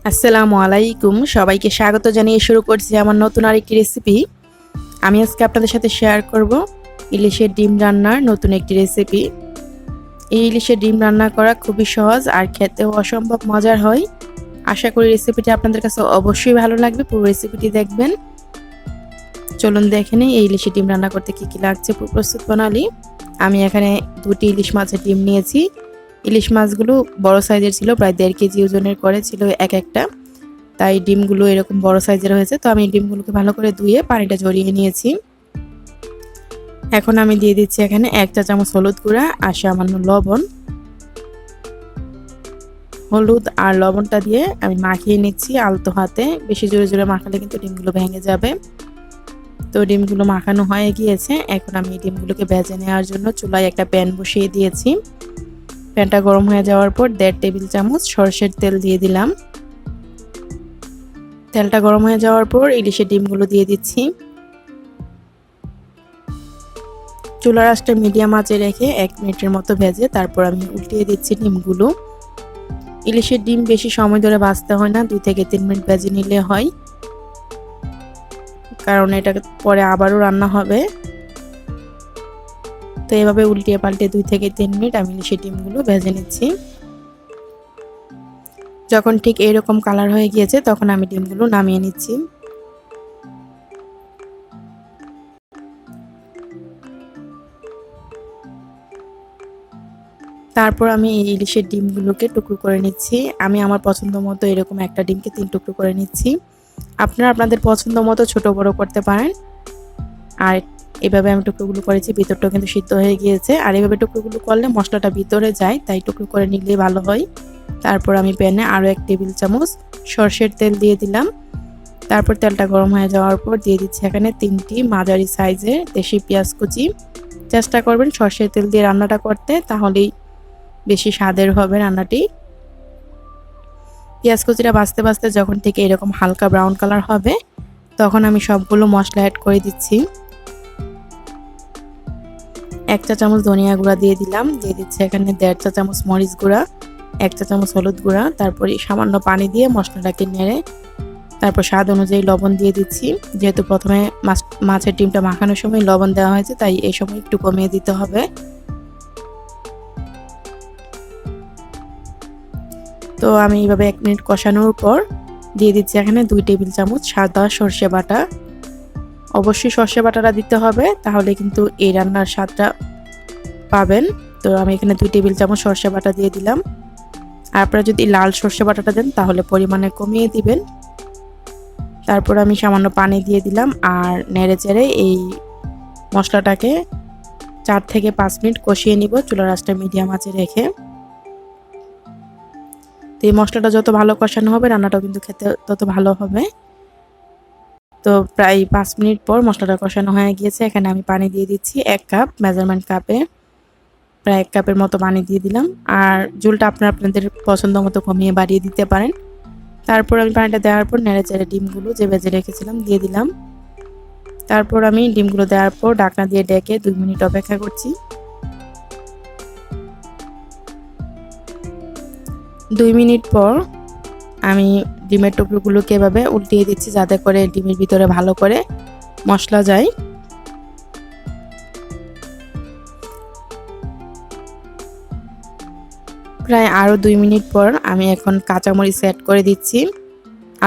আসসালামু আলাইকুম, সবাইকে স্বাগত জানিয়ে শুরু করছি আমার নতুন আরেকটি রেসিপি। আমি আজকে আপনাদের সাথে শেয়ার করব ইলিশের ডিম রান্নার নতুন একটি রেসিপি। এই ইলিশের ডিম রান্না করা খুবই সহজ আর খেতেও অসম্ভব মজার হয়। আশা করি রেসিপিটি আপনাদের কাছে অবশ্যই ভালো লাগবে, পুরো রেসিপিটি দেখবেন। চলুন দেখে নিই এই ইলিশের ডিম রান্না করতে কী কী লাগছে। প্রস্তুত প্রণালী: আমি এখানে 2টি ইলিশ মাছের ডিম নিয়েছি। ইলিশ মাছগুলো বড় সাইজের ছিল, প্রায় 1.5 কেজি ওজনের করে ছিল এক একটা, তাই ডিমগুলো এরকম বড় সাইজের হয়েছে। তো আমি ডিমগুলোকে ভালো করে ধুয়ে পানিটা ঝরিয়ে নিয়েছি। এখন আমি দিয়ে দিচ্ছি এখানে 1 চা চামচ হলুদ গুঁড়া আর সামান্য লবণ। হলুদ আর লবণটা দিয়ে আমি মাখিয়ে নিচ্ছি আলতো হাতে, বেশি জোরে জোরে মাখালে কিন্তু ডিমগুলো ভেঙে যাবে। তো ডিমগুলো মাখানো হয়ে গিয়েছে। এখন আমি ডিমগুলোকে ভেজে নেওয়ার জন্য চুলায় একটা প্যান বসিয়ে দিয়েছি। প্যানটা গরম হয়ে যাওয়ার পর 1.5 টেবিল চামচ সরষের তেল দিয়ে দিলাম। তেলটা গরম হয়ে যাওয়ার পর ইলিশের ডিমগুলো দিয়ে দিচ্ছি। চুলার আঁচটা মিডিয়াম আঁচে রেখে 1 মিনিটের মতো ভেজে তারপর আমি উল্টিয়ে দিচ্ছি ডিমগুলো। ইলিশের ডিম বেশি সময় ধরে ভাজতে হয় না, 2 থেকে 3 মিনিট ভেজে নিলে হয়, কারণ এটা পরে আবারও রান্না হবে। তো এভাবে উল্টিয়ে পাল্টে 2 থেকে 3 মিনিট আমি ইলিশের ডিমগুলো ভেজে নিচ্ছি। যখন ঠিক এরকম কালার হয়ে গিয়েছে তখন আমি ডিমগুলো নামিয়ে নিচ্ছি। তারপর আমি এই ইলিশের ডিমগুলোকে টুকরো করে নিচ্ছি। আমি আমার পছন্দ মতো এরকম একটা ডিমকে 3 টুকরো করে নিচ্ছি। আপনারা আপনাদের পছন্দ মতো ছোট বড় করতে পারেন। আর এভাবে আমি টুকরোগুলো করেছি, ভিতরটাও কিন্তু সিদ্ধ হয়ে গিয়েছে। আর এভাবে টুকরোগুলো করলে মশলাটা ভিতরে যায়, তাই টুকরো করে নিলে ভালো হয়। তারপর আমি প্যানে আরও 1 টেবিল চামচ সরষের তেল দিয়ে দিলাম। তারপর তেলটা গরম হয়ে যাওয়ার পর দিয়ে দিচ্ছি এখানে 3টি মাঝারি সাইজের দেশি পেঁয়াজ কুচি। চেষ্টা করবেন সরষের তেল দিয়ে রান্নাটা করতে, তাহলেই বেশি স্বাদের হবে রান্নাটি। পেঁয়াজ কুচিটা ভাজতে ভাজতে যখন থেকে এরকম হালকা ব্রাউন কালার হবে তখন আমি সবগুলো মশলা অ্যাড করে দিচ্ছি। 1 চা চামচ ধনিয়া গুঁড়া দিয়ে দিলাম। দিয়ে দিচ্ছি এখানে 1.5 চা চামচ মরিচ গুঁড়া, 1 চা চামচ হলুদ গুঁড়া, তারপরে সামান্য পানি দিয়ে মশলাটাকে নেড়ে তারপর স্বাদ অনুযায়ী লবণ দিয়ে দিচ্ছি। যেহেতু প্রথমে মাছের ডিমটা মাখানোর সময় লবণ দেওয়া হয়েছে, তাই এই সময় একটু কমিয়ে দিতে হবে। তো আমি এইভাবে 1 মিনিট কষানোর পর দিয়ে দিচ্ছি এখানে 2 টেবিল চামচ সাদা সর্ষে বাটা। অবশ্যই সর্ষে বাটাটা দিতে হবে, তাহলে কিন্তু এই রান্নার স্বাদটা পাবেন। তো আমি এখানে 2 টেবিল চামচ সর্ষে বাটা দিয়ে দিলাম। আর আপনারা যদি লাল সর্ষে বাটাটা দেন তাহলে পরিমাণে কমিয়ে দিবেন। তারপর আমি সামান্য পানি দিয়ে দিলাম আর নেড়ে চেড়ে এই মশলাটাকে 4 থেকে 5 মিনিট কষিয়ে নিব চুলার আঁচটা মিডিয়াম আঁচে রেখে। তো এই মশলাটা যত ভালো কষানো হবে রান্নাটাও কিন্তু খেতে তত ভালো হবে। তো প্রায় 5 মিনিট পর মশলাটা কষানো হয়ে গিয়েছে। এখানে আমি পানি দিয়ে দিচ্ছি 1 কাপ, মেজারমেন্ট কাপে প্রায় 1 কাপের মতো পানি দিয়ে দিলাম। আর ঝোলটা আপনারা আপনাদের পছন্দ মতো কমিয়ে বাড়িয়ে দিতে পারেন। তারপর আমি পানিটা দেওয়ার পর নেড়ে চেড়ে ডিমগুলো যে ভেজে রেখেছিলাম দিয়ে দিলাম। তারপর আমি ডিমগুলো দেওয়ার পর ঢাকনা দিয়ে ঢেকে 2 মিনিট অপেক্ষা করছি। 2 মিনিট পর আমি ডিমের টুকরোগুলোকে এভাবে উল্টিয়ে দিচ্ছি, যাতে করে ডিমের ভিতরে ভালো করে মশলা যায়। প্রায় আরও 2 মিনিট পর আমি এখন কাঁচামরিচ অ্যাড করে দিচ্ছি।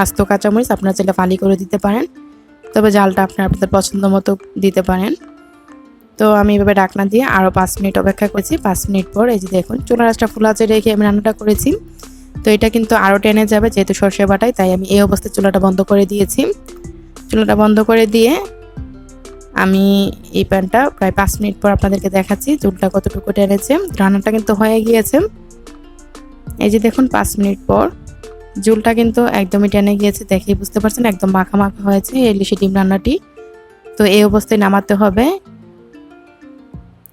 আস্ত কাঁচামরিচ আপনারা চাইলে ফালি করে দিতে পারেন, তবে ঝালটা আপনারা আপনাদের পছন্দ মতো দিতে পারেন। তো আমি এভাবে ঢাকনা দিয়ে আরও 5 মিনিট অপেক্ষা করেছি। 5 মিনিট পর এই যে দেখুন চুলার আঁচটা ফুল আঁচে রেখে আমি রান্নাটা করেছি। তো এটা কিন্তু আরও টেনে যাবে যেহেতু সর্ষে বাটায়, তাই আমি এই অবস্থায় চুলাটা বন্ধ করে দিয়েছি। চুলাটা বন্ধ করে দিয়ে আমি এই প্যানটা প্রায় 5 মিনিট পর আপনাদেরকে দেখাচ্ছি চুলটা কতটুকু টেনেছে। রান্নাটা কিন্তু হয়ে গিয়েছে। এই যে দেখুন 5 মিনিট পর ঝোলটা কিন্তু একদমই টেনে গিয়েছে, দেখেই বুঝতে পারছেন একদম মাখা মাখা হয়েছে ইলিশ ডিম রান্নাটি। তো এই অবস্থায় নামাতে হবে।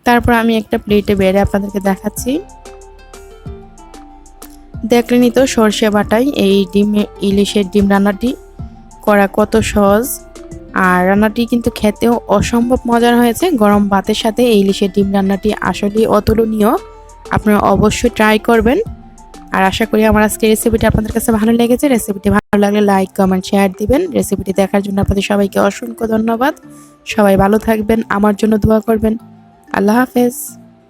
তারপর আমি একটা প্লেটে বেড়ে আপনাদেরকে দেখাচ্ছি। দেখলেনই তো সর্ষে বাটায় এই ইলিশের ডিম রান্নাটি করা কত সহজ। আর রান্নাটি কিন্তু খেতেও অসম্ভব মজার হয়েছে। গরম ভাতের সাথে এই ইলিশের ডিম রান্নাটি আসলেই অতুলনীয়। আপনারা অবশ্যই ট্রাই করবেন। আর আশা করি আমার আজকের রেসিপিটি আপনাদের কাছে ভালো লেগেছে। রেসিপিটি ভালো লাগলে লাইক, কমেন্ট, শেয়ার দিবেন। রেসিপিটি দেখার জন্য আপনাদের সবাইকে অসংখ্য ধন্যবাদ। সবাই ভালো থাকবেন, আমার জন্য দোয়া করবেন। আল্লাহ হাফেজ।